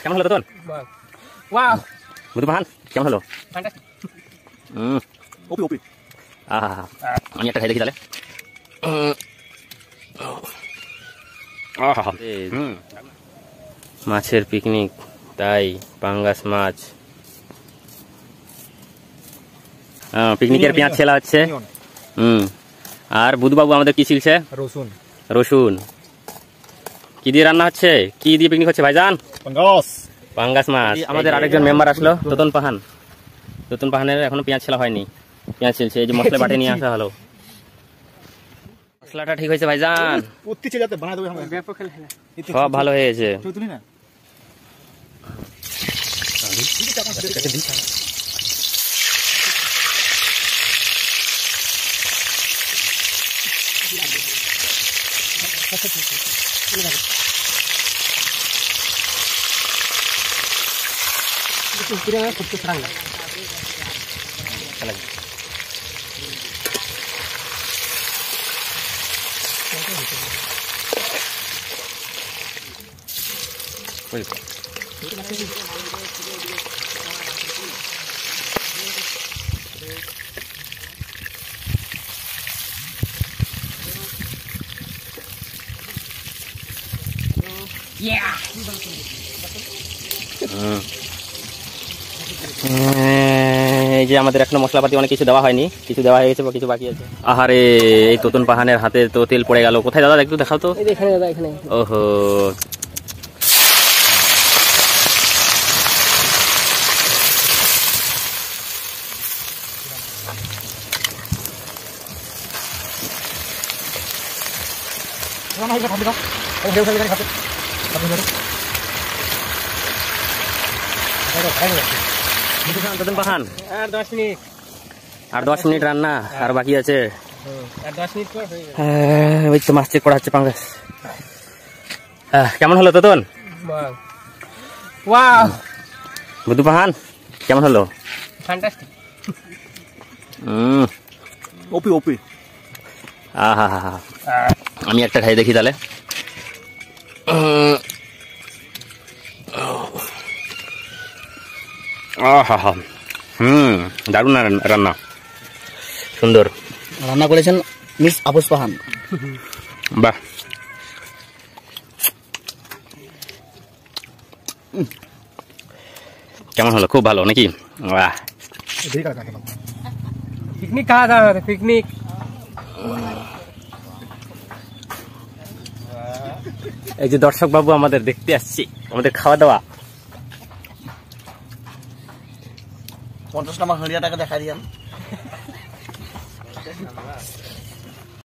কেমন হলো তোর? বুধু পাহান কেমন হলো? আমি একটা খাই দেখি তাহলে। মাছের পিকনিক, তাই পাঙ্গাস মাছ। পিকনিকের পেঁয়াজ ছেলা হচ্ছে। আর বুধবাবু আমাদের কি ছিলছে? রসুন। রসুন কি দিয়ে রান্না হচ্ছে? কি দিয়ে পিকনিক হচ্ছে ভাইজান? পাঙ্গাস মাছ। আমাদের আরেকজন মেম্বার আসলো, তোতন পাহান। তোতন পাহানের এখনো পেঁয়াজ ছেলা হয়নি, পেঁয়াজ ছিলছে। এই যে মশলা বাটে নিয়ে আসা হলো। মশলাটা ঠিক হয়েছে ভাইজান? সব ভালো হয়েছে। এই যে আমাদের এখনো মশলাপাতি অনেক কিছু দেওয়া হয়নি, কিছু দেওয়া হয়ে গেছে বা কিছু বাকি আছে। আহারে, এই তোতন পাহানের হাতে তো তেল পড়ে গেল। কোথায় দাদা, একটু দেখাও তো। এখানে দাদা, এখানে। ওহো, তোতন পাহান আর 10 মিনিট, আর 10 মিনিট রান্না আর বাকি আছে। আর 10 মিনিট পর হয়ে যাবে। ওই তো মাছ চেক করা হচ্ছে পাঙ্গাস। কেমন হলো তোতন? ওয়াও। বুধু পাহান কেমন হলো? ফ্যান্টাস্টিক। ওপি ওপি। আহা, আমি একটা খাই দেখি তাহলে। দারুণ রান্না, সুন্দর রান্না করেছেন মিস আপস পাহান। বাহ, কেমন হলো? খুব ভালো নাকি? বাহ, পিকনিক খাওয়া দাওয়া, পিকনিক। এই যে দর্শক বাবু আমাদের দেখতে আসছি, আমাদের খাওয়া দাওয়া। 50 টাকা হাঁড়িয়া টাকা দেখা দিয়ান।